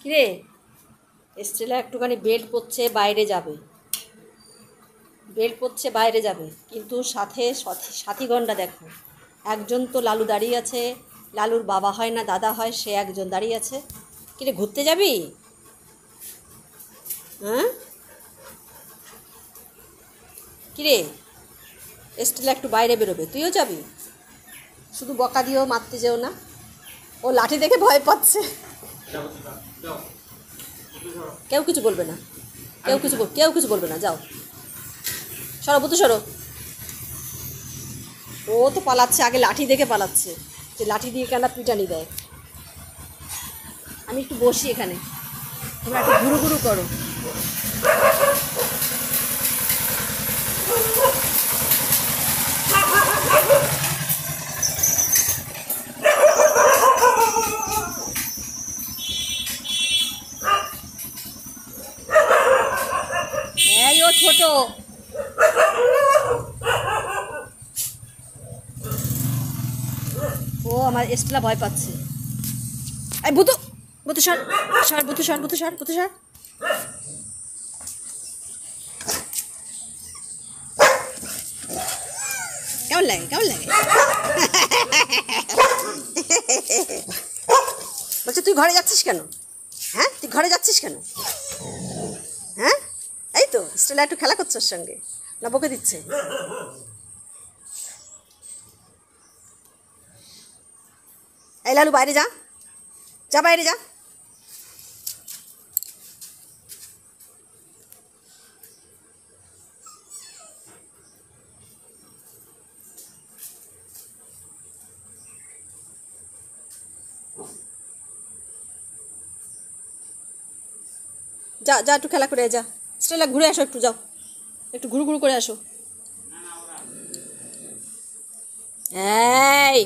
কিরে স্টেলা একটুখানি বেল্ট পরছে, বাইরে যাবে, বেল্ট পরছে বাইরে যাবে, কিন্তু সাথে সাথীগণরা দেখো, একজন তো লালু দাঁড়িয়ে আছে, লালুর বাবা হয় না দাদা হয়, সে একজন দাঁড়িয়ে আছে। কিরে ঘুরতে যাবি? হ্যাঁ কিরে স্টেলা একটু বাইরে বেরোবে, তুইও যাবি? শুধু বকা দিয়েও মারতে যেও না, ও লাঠি দেখে ভয় পাচ্ছে। কেউ কিছু বলবে না, কেউ কিছু বলবে না, যাও সরো বুতু সরো। ও তো পালাচ্ছে, আগে লাঠি দেখে পালাচ্ছে, যে লাঠি দিয়ে কেন পিটানি দেয়। আমি একটু বসি এখানে, তোমরা একটু ঘুরু ঘুরু করো। হ্যাঁ ও ছোট, ও আমার স্টেলা ভয় পাচ্ছে। এই বুতু, বুতু সর সর, বুতু সর, বুতু সর, বুতু সর। কেমন লাগে, কেমন লাগে? বলছে তুই ঘরে যাচ্ছিস কেন? হ্যাঁ তুই ঘরে যাচ্ছিস কেন? হ্যাঁ এই তো স্টেলা একটু খেলা করছে ওর সঙ্গে, না বকে দিচ্ছে? এই লালু বাইরে যা, যা বাইরে যা। যা যা একটু খেলা করে যা, স্টেলা ঘুরে আসো, একটু যাও, একটু ঘুরু ঘুরু করে আসো। এই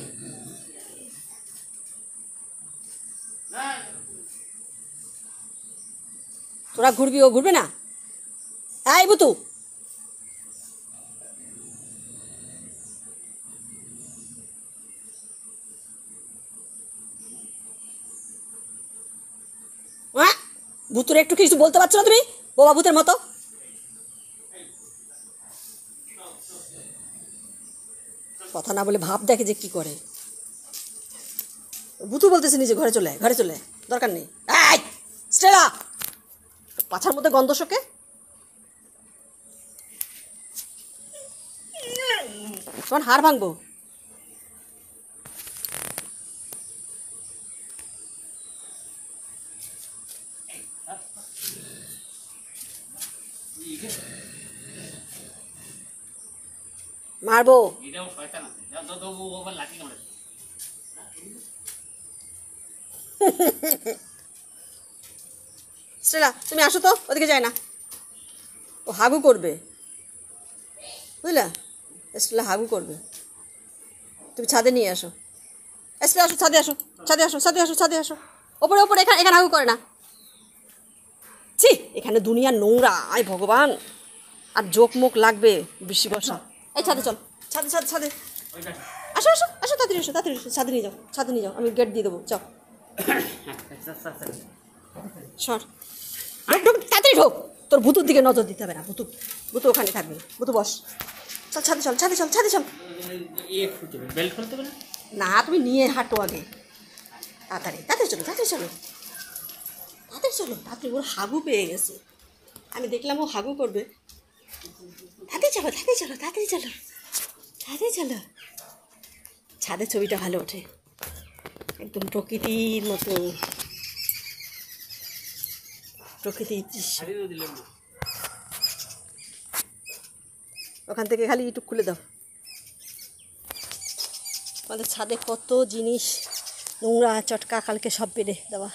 তোরা ঘুরবি, ও ঘুরবে না? এই বুতু, ভূতুরে একটু কিছু বলতে পারছো না তুমি, বোবা ভূতের মতো? কথা না বলে ভাব দেখে যে কি করে। ভূতু বলতেছে নিজে, ঘরে চলে, ঘরে চলে, দরকার নেই। এই স্টেলা, পাছার মধ্যে গন্ধ শোকে, তোমার হাড় ভাঙবো। মারবো। স্টেলা তুমি আসো তো, ওদিকে যায় না, ও হাগু করবে, বুঝলা? স্টেলা হাগু করবে, তুমি ছাদে নিয়ে আসো। স্টেলা আসো, ছাদে আসো, ছাদে আসো, ছাদে আসো, ছাদে আসো, ওপরে ওপরে, এখানে এখানে হাগু করে না। ছি, এখানে দুনিয়া নোংরা, আয় ভগবান, আর জোক মুখ লাগবে বৃষ্টি বর্ষা। এই ছাদে চল, ছাদে ছাদে ছাদে, আসো আসো আসো, তাড়াতাড়ি এসো, তাড়াতাড়ি এসো, ছাদে নিয়ে যাও, ছাদে নিয়ে যাও, আমি গেট দিয়ে দেবো, যাও সর, ঢোক ঢোক, তাড়াতাড়ি ঢোক, তোর ভূতুর দিকে নজর দিতে হবে না, ভূতু ভূতু ওখানে থাকবে, ভূতু বস, চল ছাদে চল, ছাদে চল, ছাদে চল। না তুমি নিয়ে হাঁটো আগে, তাড়াতাড়ি তাড়াতাড়ি চলো, তাড়াতাড়ি চলো, তাড়াতাড়ি চলো, তাড়াতাড়ি, ওর হাগু পেয়ে গেছে, আমি দেখলাম ও হাগু করবে। তাড়াতাড়ি চলো, তাড়াতাড়ি চলো, তাড়াতাড়ি চলো, তাড়াতাড়ি চলো। ছাদের ছবিটা ভালো ওঠে, একদম প্রকৃতির মতো, প্রকৃতির দৃশ্য। ওখান থেকে খালি ইউটিউব খুলে দাও, আমাদের ছাদে কত জিনিস নোংরা চটকা কালকে সব বেড়ে দেওয়া।